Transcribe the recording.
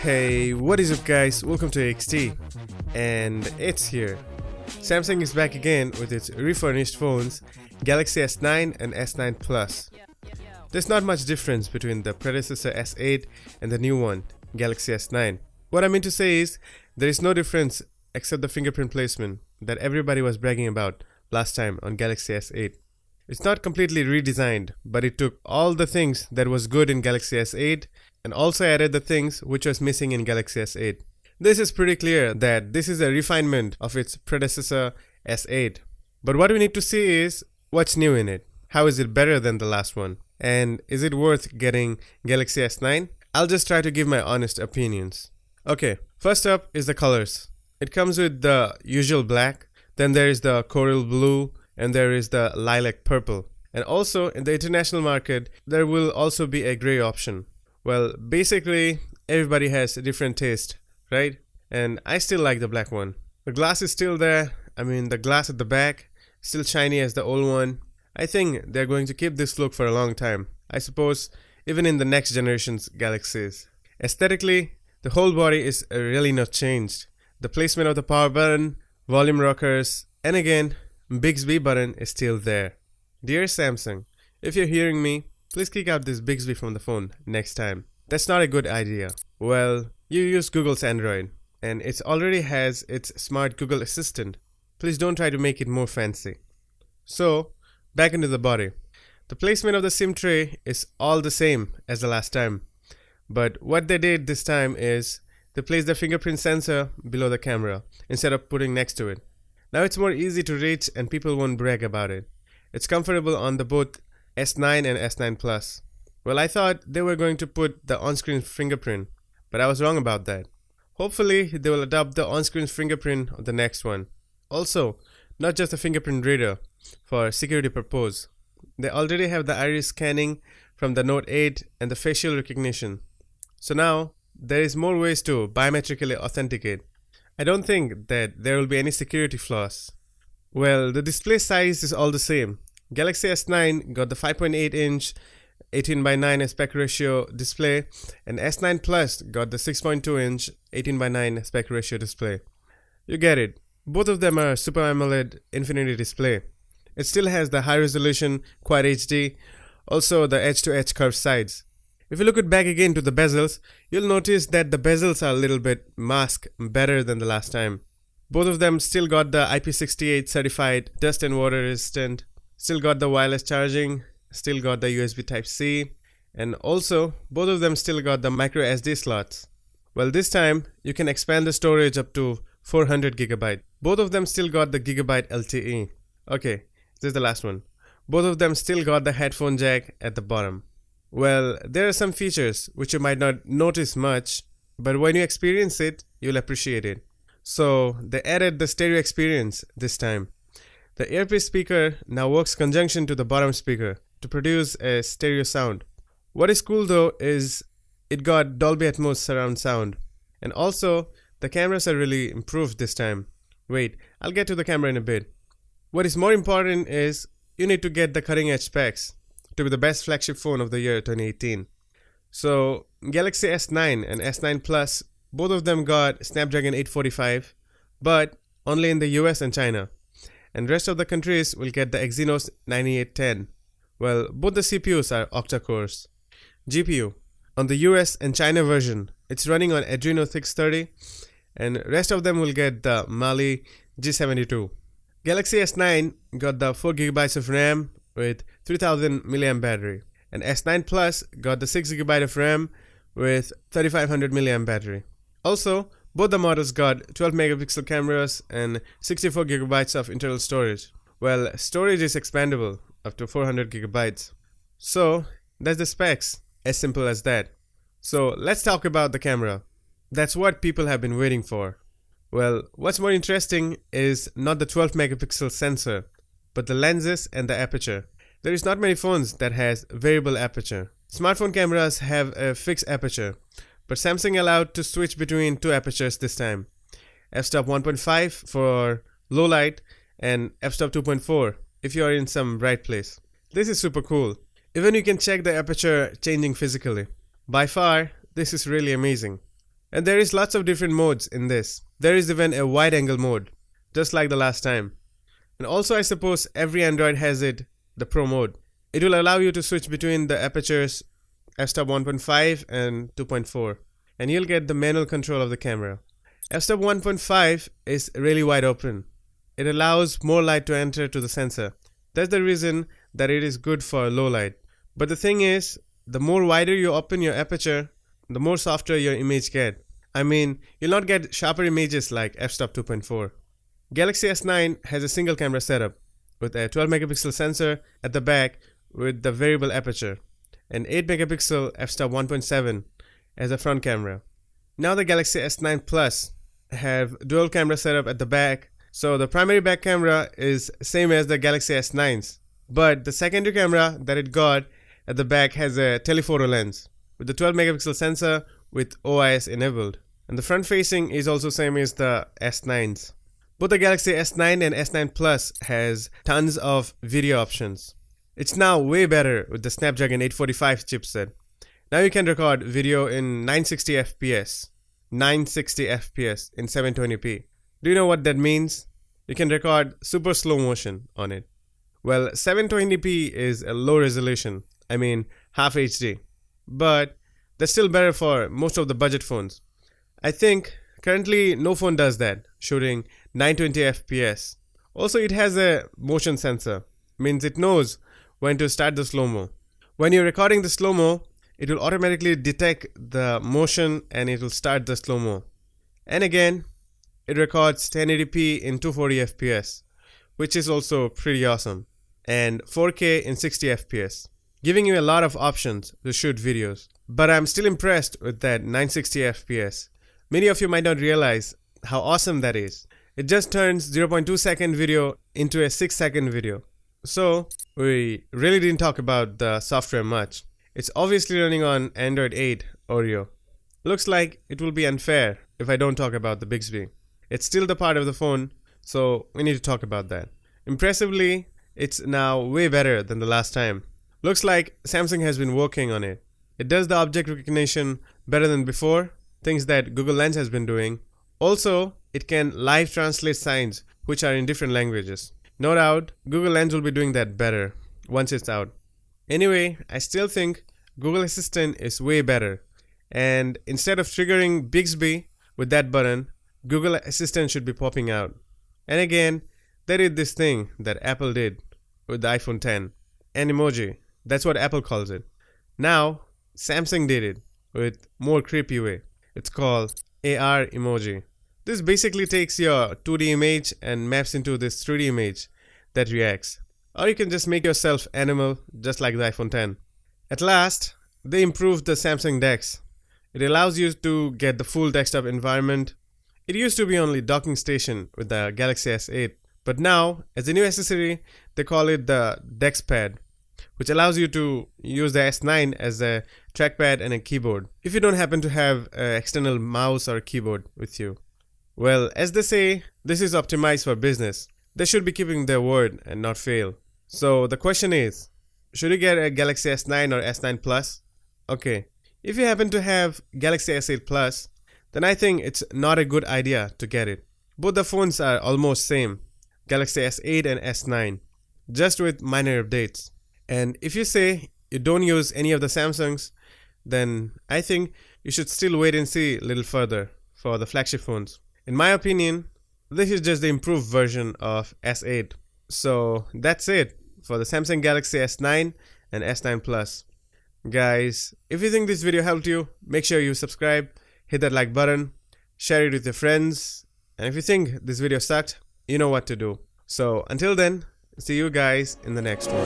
Hey, what is up guys? Welcome to XT, and it's here. Samsung is back again with its refurnished phones, Galaxy S9 and S9 Plus. There's not much difference between the predecessor S8 and the new one, Galaxy S9. What I mean to say is, there is no difference except the fingerprint placement that everybody was bragging about last time on Galaxy S8. It's not completely redesigned, but it took all the things that was good in Galaxy S8 and also added the things which was missing in Galaxy S8. This is pretty clear that this is a refinement of its predecessor S8. But what we need to see is what's new in it. How is it better than the last one? And is it worth getting Galaxy S9? I'll just try to give my honest opinions. Okay, first up is the colors. It comes with the usual black, then there is the coral blue, and there is the lilac purple. And also in the international market, there will also be a gray option. Well, basically, everybody has a different taste, right? And I still like the black one. The glass is still there. I mean, the glass at the back, still shiny as the old one. I think they're going to keep this look for a long time. I suppose even in the next generation's Galaxies. Aesthetically, the whole body is really not changed. The placement of the power button, volume rockers, and again, Bixby button is still there. Dear Samsung, if you're hearing me, please kick out this Bixby from the phone next time. That's not a good idea. Well, you use Google's Android, and it already has its smart Google Assistant. Please don't try to make it more fancy. So, back into the body. The placement of the SIM tray is all the same as the last time. But what they did this time is, they placed the fingerprint sensor below the camera instead of putting next to it. Now it's more easy to reach and people won't brag about it. It's comfortable on the both S9 and S9 Plus. Well, I thought they were going to put the on-screen fingerprint, but I was wrong about that. Hopefully, they will adopt the on-screen fingerprint on the next one. Also, not just a fingerprint reader for security purpose. They already have the iris scanning from the Note 8 and the facial recognition. So now, there is more ways to biometrically authenticate. I don't think that there will be any security flaws. Well, the display size is all the same. Galaxy S9 got the 5.8-inch 18:9 aspect ratio display, and S9 Plus got the 6.2-inch 18:9 aspect ratio display. You get it. Both of them are Super AMOLED Infinity display. It still has the high resolution Quad HD, also the edge-to-edge curved sides. If you look at back again to the bezels, you'll notice that the bezels are a little bit masked better than the last time. Both of them still got the IP68 certified dust and water resistant, still got the wireless charging, still got the USB Type-C, and also both of them still got the micro SD slots. Well, this time you can expand the storage up to 400 GB. Both of them still got the Gigabyte LTE. Okay, this is the last one. Both of them still got the headphone jack at the bottom. Well, there are some features which you might not notice much, but when you experience it, you'll appreciate it. So, they added the stereo experience this time. The earpiece speaker now works conjunction to the bottom speaker to produce a stereo sound. What is cool though is it got Dolby Atmos surround sound. And also, the cameras are really improved this time. Wait, I'll get to the camera in a bit. What is more important is you need to get the cutting edge specs to be the best flagship phone of the year 2018. So, Galaxy S9 and S9 Plus, both of them got Snapdragon 845, but only in the US and China. And rest of the countries will get the Exynos 9810. Well, both the CPUs are octa-cores. GPU, on the US and China version, it's running on Adreno 630, and rest of them will get the Mali G72. Galaxy S9 got the 4GB of RAM with 3000 mAh battery, and S9 Plus got the 6GB of RAM with 3500 mAh battery. Also, both the models got 12 megapixel cameras and 64 GB of internal storage. Well, storage is expandable up to 400 GB. So, that's the specs, as simple as that. So, let's talk about the camera. That's what people have been waiting for. Well, what's more interesting is not the 12 megapixel sensor, but the lenses and the aperture. There is not many phones that has variable aperture. Smartphone cameras have a fixed aperture, but Samsung allowed to switch between two apertures this time. f-stop 1.5 for low light and f-stop 2.4 if you are in some bright place. This is super cool. Even you can check the aperture changing physically. By far, this is really amazing. And there is lots of different modes in this. There is even a wide angle mode, just like the last time. And also I suppose every Android has it, the Pro mode. It will allow you to switch between the apertures f-stop 1.5 and 2.4. And you'll get the manual control of the camera. F-stop 1.5 is really wide open. It allows more light to enter to the sensor. That's the reason that it is good for low light. But the thing is, the more wider you open your aperture, the more softer your image get. I mean, you'll not get sharper images like f-stop 2.4. Galaxy S9 has a single camera setup with a 12 megapixel sensor at the back with the variable aperture and 8 megapixel f-stop 1.7 as a front camera. Now the Galaxy S9 Plus have dual camera setup at the back, so the primary back camera is same as the Galaxy S9's, but the secondary camera that it got at the back has a telephoto lens with the 12 megapixel sensor with OIS enabled, and the front facing is also same as the S9's. Both the Galaxy S9 and S9 Plus has tons of video options. It's now way better with the Snapdragon 845 chipset. Now you can record video in 960 FPS in 720p. Do you know what that means? You can record super slow motion on it. Well, 720p is a low resolution, I mean half HD, but that's still better for most of the budget phones. I think currently no phone does that, shooting 920 FPS. Also it has a motion sensor, means it knows when to start the slow-mo. When you're recording the slow-mo, it will automatically detect the motion and it will start the slow-mo. And again, it records 1080p in 240 FPS, which is also pretty awesome, and 4K in 60 FPS, giving you a lot of options to shoot videos. But I'm still impressed with that 960 FPS. Many of you might not realize how awesome that is. It just turns 0.2 second video into a 6 second video. So we really didn't talk about the software much. It's obviously running on Android 8 Oreo. Looks like it will be unfair if I don't talk about the Bixby. It's still the part of the phone, so we need to talk about that. Impressively, it's now way better than the last time. Looks like Samsung has been working on it. It does the object recognition better than before, things that Google Lens has been doing. Also, it can live translate signs which are in different languages. No doubt, Google Lens will be doing that better once it's out. Anyway, I still think Google Assistant is way better. And instead of triggering Bixby with that button, Google Assistant should be popping out. And again, they did this thing that Apple did with the iPhone 10. An emoji. That's what Apple calls it. Now, Samsung did it with more creepy way. It's called AR emoji. This basically takes your 2D image and maps into this 3D image that reacts. Or you can just make yourself animal just like the iPhone 10. At last, they improved the Samsung DeX. It allows you to get the full desktop environment. It used to be only docking station with the Galaxy S8, but now, as a new accessory, they call it the DeX Pad, which allows you to use the S9 as a trackpad and a keyboard, if you don't happen to have an external mouse or keyboard with you. Well, as they say, this is optimized for business. They should be keeping their word and not fail. So the question is, should you get a Galaxy S9 or S9 Plus? Okay, if you happen to have Galaxy S8 Plus, then I think it's not a good idea to get it. Both the phones are almost same, Galaxy S8 and S9, just with minor updates. And if you say you don't use any of the Samsungs, then I think you should still wait and see a little further for the flagship phones. In my opinion, this is just the improved version of S8. So that's it for the Samsung Galaxy S9 and S9 Plus. Guys, if you think this video helped you, make sure you subscribe, hit that like button, share it with your friends, and if you think this video sucked, you know what to do. So until then, see you guys in the next one.